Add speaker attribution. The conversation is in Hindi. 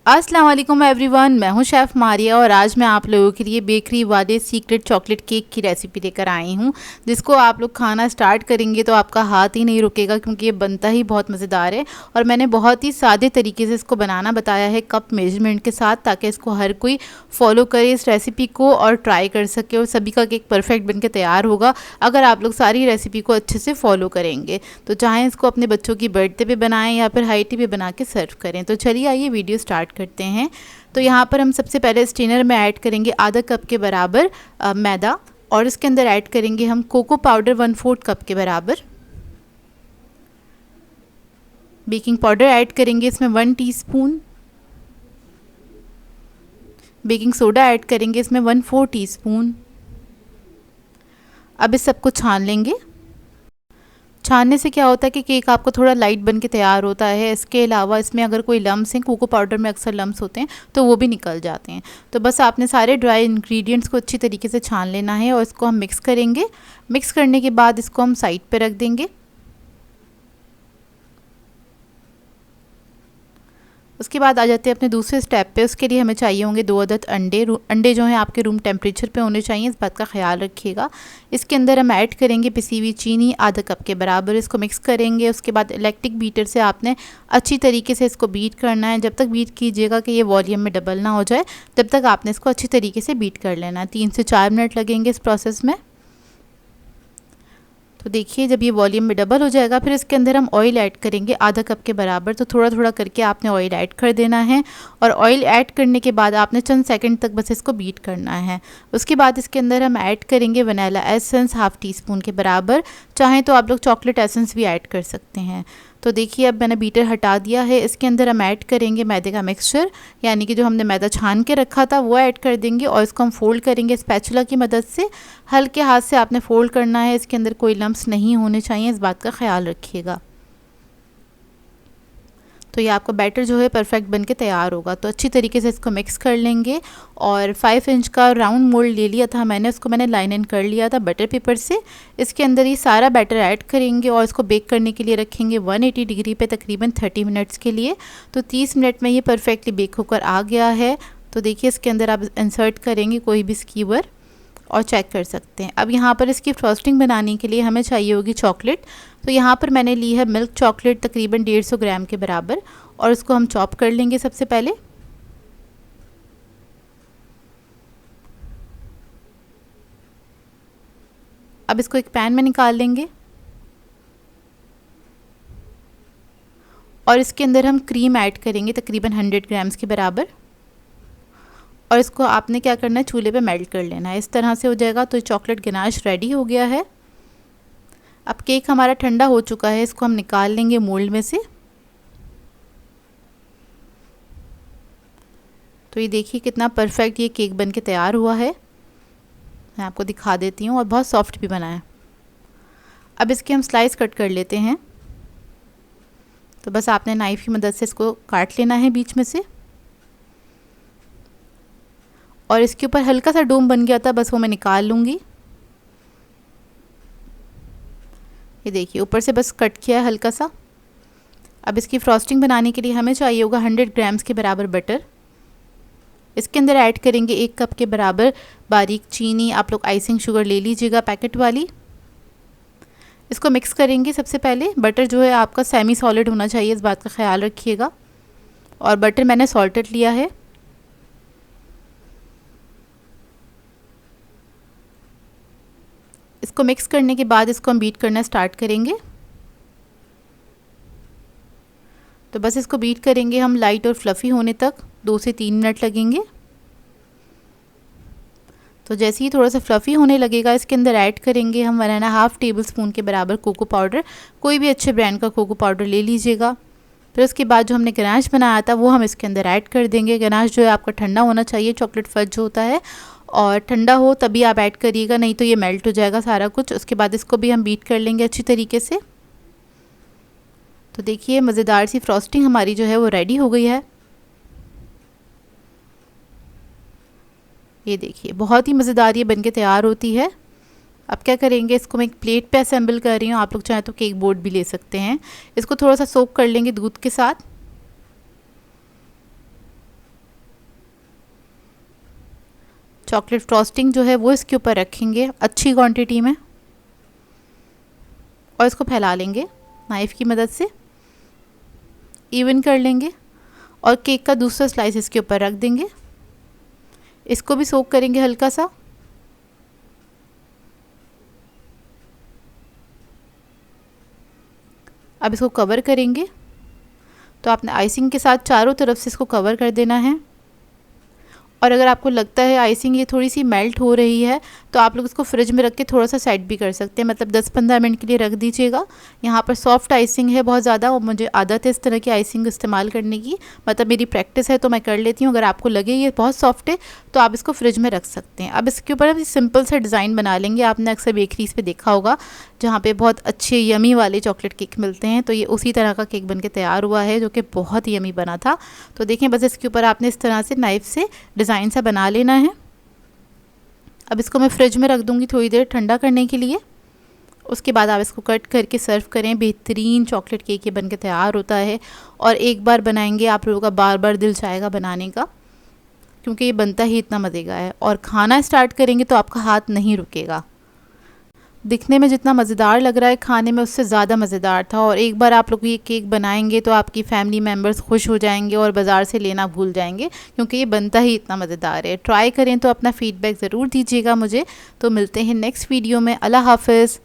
Speaker 1: अस्सलाम वालेकुम एवरीवन, मैं हूं शेफ़ मारिया और आज मैं आप लोगों के लिए बेकरी वाले सीक्रेट चॉकलेट केक की रेसिपी लेकर आई हूं, जिसको आप लोग खाना स्टार्ट करेंगे तो आपका हाथ ही नहीं रुकेगा क्योंकि ये बनता ही बहुत मज़ेदार है। और मैंने बहुत ही सादे तरीके से इसको बनाना बताया है, कप मेजरमेंट के साथ, ताकि इसको हर कोई फॉलो करे इस रेसिपी को और ट्राई कर सके और सभी का केक परफेक्ट बन के तैयार होगा अगर आप लोग सारी रेसिपी को अच्छे से फॉलो करेंगे। तो चाहें इसको अपने बच्चों की बर्थडे पे बनाएं या फिर हाई टी पे बना के सर्व करें। तो चलिए आइए वीडियो स्टार्ट करते हैं। तो यहाँ पर हम सबसे पहले स्टेनर में ऐड करेंगे आधा कप के बराबर मैदा और इसके अंदर ऐड करेंगे हम कोको पाउडर 1/4 कप के बराबर। बेकिंग पाउडर ऐड करेंगे इसमें 1 टीस्पून। बेकिंग सोडा ऐड करेंगे इसमें 1/4 टीस्पून। अब इस सबको छान लेंगे। छानने से क्या होता है कि केक आपको थोड़ा लाइट बन के तैयार होता है। इसके अलावा इसमें अगर कोई लम्स हैं, कोको पाउडर में अक्सर लम्स होते हैं, तो वो भी निकल जाते हैं। तो बस आपने सारे ड्राई इंग्रेडिएंट्स को अच्छी तरीके से छान लेना है और इसको हम मिक्स करेंगे। मिक्स करने के बाद इसको हम साइड पे रख देंगे। उसके बाद आ जाते हैं अपने दूसरे स्टेप पे। उसके लिए हमें चाहिए होंगे 2 अदद अंडे। अंडे जो हैं आपके रूम टेम्परेचर पे होने चाहिए, इस बात का ख्याल रखिएगा। इसके अंदर हम ऐड करेंगे पिसी हुई चीनी आधा कप के बराबर। इसको मिक्स करेंगे। उसके बाद इलेक्ट्रिक बीटर से आपने अच्छी तरीके से इसको बीट करना है। जब तक बीट कीजिएगा कि ये वॉल्यूम में डबल ना हो जाए, तब तक आपने इसको अच्छी तरीके से बीट कर लेना है। 3 से 4 मिनट लगेंगे इस प्रोसेस में। तो देखिए जब ये वॉल्यूम में डबल हो जाएगा, फिर इसके अंदर हम ऑयल ऐड करेंगे आधा कप के बराबर। तो थोड़ा थोड़ा करके आपने ऑयल ऐड कर देना है और ऑयल ऐड करने के बाद आपने चंद सेकंड तक बस इसको बीट करना है। उसके बाद इसके अंदर हम ऐड करेंगे वनीला एसेंस 1/2 टीस्पून के बराबर। चाहें तो आप लोग चॉकलेट एसेंस भी ऐड कर सकते हैं। तो देखिए अब मैंने बीटर हटा दिया है। इसके अंदर हम ऐड करेंगे मैदे का मिक्सचर, यानी कि जो हमने मैदा छान के रखा था वो ऐड कर देंगे और इसको हम फोल्ड करेंगे स्पैचुला की मदद से। हल्के हाथ से आपने फोल्ड करना है। इसके अंदर कोई लम्स नहीं होने चाहिए, इस बात का ख्याल रखिएगा। तो ये आपका बैटर जो है परफेक्ट बन के तैयार होगा। तो अच्छी तरीके से इसको मिक्स कर लेंगे और 5 इंच का राउंड मोल्ड ले लिया था मैंने, उसको मैंने लाइन इन कर लिया था बटर पेपर से। इसके अंदर ये सारा बैटर ऐड करेंगे और इसको बेक करने के लिए रखेंगे 180 डिग्री पे तकरीबन 30 मिनट्स के लिए। तो 30 मिनट में ये परफेक्टली बेक होकर आ गया है। तो देखिए इसके अंदर आप इंसर्ट करेंगे कोई भी स्कीवर और चेक कर सकते हैं। अब यहाँ पर इसकी फ्रॉस्टिंग बनाने के लिए हमें चाहिए होगी चॉकलेट। तो यहाँ पर मैंने ली है मिल्क चॉकलेट तकरीबन 150 ग्राम के बराबर और इसको हम चॉप कर लेंगे सबसे पहले। अब इसको एक पैन में निकाल लेंगे और इसके अंदर हम क्रीम ऐड करेंगे तकरीबन 100 ग्राम्स के बराबर और इसको आपने क्या करना है, चूल्हे पे मेल्ट कर लेना है। इस तरह से हो जाएगा। तो चॉकलेट गनाश रेडी हो गया है। अब केक हमारा ठंडा हो चुका है, इसको हम निकाल लेंगे मोल्ड में से। तो ये देखिए कितना परफेक्ट ये केक बन के तैयार हुआ है। मैं आपको दिखा देती हूँ और बहुत सॉफ्ट भी बना है। अब इसके हम स्लाइस कट कर लेते हैं। तो बस आपने नाइफ़ की मदद से इसको काट लेना है बीच में से और इसके ऊपर हल्का सा डोम बन गया था, बस वो मैं निकाल लूँगी। ये देखिए ऊपर से बस कट किया है हल्का सा। अब इसकी फ्रॉस्टिंग बनाने के लिए हमें चाहिए होगा 100 ग्राम्स के बराबर बटर। इसके अंदर ऐड करेंगे 1 कप के बराबर बारीक चीनी। आप लोग आइसिंग शुगर ले लीजिएगा पैकेट वाली। इसको मिक्स करेंगे। सबसे पहले बटर जो है आपका सेमी सॉलिड होना चाहिए, इस बात का ख्याल रखिएगा। और बटर मैंने सॉल्टेड लिया है। इसको मिक्स करने के बाद इसको हम बीट करना स्टार्ट करेंगे। तो बस इसको बीट करेंगे हम लाइट और फ्लफ़ी होने तक। 2 से 3 मिनट लगेंगे। तो जैसे ही थोड़ा सा फ्लफ़ी होने लगेगा, इसके अंदर ऐड करेंगे हम 1.5 टेबलस्पून के बराबर कोको पाउडर। कोई भी अच्छे ब्रांड का कोको पाउडर ले लीजिएगा। फिर उसके बाद जो हमने गनाश बनाया था वो हम इसके अंदर ऐड कर देंगे। गनाश जो है आपका ठंडा होना चाहिए, चॉकलेट फज जो होता है, और ठंडा हो तभी आप ऐड करिएगा, नहीं तो ये मेल्ट हो जाएगा सारा कुछ। उसके बाद इसको भी हम बीट कर लेंगे अच्छी तरीके से। तो देखिए मज़ेदार सी फ्रॉस्टिंग हमारी जो है वो रेडी हो गई है। ये देखिए बहुत ही मज़ेदार ये बनके तैयार होती है। अब क्या करेंगे, इसको मैं एक प्लेट पे असेंबल कर रही हूँ। आप लोग चाहें तो केक बोर्ड भी ले सकते हैं। इसको थोड़ा सा सोक कर लेंगे दूध के साथ। चॉकलेट फ्रॉस्टिंग जो है वो इसके ऊपर रखेंगे अच्छी क्वांटिटी में और इसको फैला लेंगे नाइफ़ की मदद से, इवन कर लेंगे और केक का दूसरा स्लाइस इसके ऊपर रख देंगे। इसको भी सोक करेंगे हल्का सा। अब इसको कवर करेंगे, तो आपने आइसिंग के साथ चारों तरफ से इसको कवर कर देना है। और अगर आपको लगता है आइसिंग ये थोड़ी सी मेल्ट हो रही है तो आप लोग इसको फ्रिज में रख के थोड़ा सा सेट भी कर सकते हैं, मतलब 10-15 मिनट के लिए रख दीजिएगा। यहाँ पर सॉफ्ट आइसिंग है बहुत ज़्यादा और मुझे आदत है इस तरह की आइसिंग इस्तेमाल करने की, मतलब मेरी प्रैक्टिस है तो मैं कर लेती हूँ। अगर आपको लगे ये बहुत सॉफ्ट है तो आप इसको फ्रिज में रख सकते हैं। अब इसके ऊपर हम सिंपल सा डिज़ाइन बना लेंगे। आपने अक्सर बेकरीज़ पे देखा होगा जहाँ पे बहुत अच्छे यमी वाले चॉकलेट केक मिलते हैं, तो ये उसी तरह का केक बनके तैयार हुआ है जो कि बहुत यमी बना था। तो देखें बस इसके ऊपर आपने इस तरह से नाइफ़ से डिज़ाइन सा बना लेना है। अब इसको मैं फ्रिज में रख दूँगी थोड़ी देर ठंडा करने के लिए। उसके बाद आप इसको कट करके सर्व करें। बेहतरीन चॉकलेट केक ये बनके तैयार होता है और एक बार बनाएंगे आप लोगों का बार बार दिल चाहेगा बनाने का, क्योंकि ये बनता ही इतना मज़े का है। और खाना स्टार्ट करेंगे तो आपका हाथ नहीं रुकेगा। दिखने में जितना मज़ेदार लग रहा है खाने में उससे ज़्यादा मज़ेदार था। और एक बार आप लोग ये केक बनाएंगे तो आपकी फैमिली मेम्बर्स खुश हो जाएंगे और बाज़ार से लेना भूल जाएंगे, क्योंकि ये बनता ही इतना मज़ेदार है। ट्राई करें तो अपना फ़ीडबैक ज़रूर दीजिएगा मुझे। तो मिलते हैं नेक्स्ट वीडियो में। अल्लाह हाफ़िज़।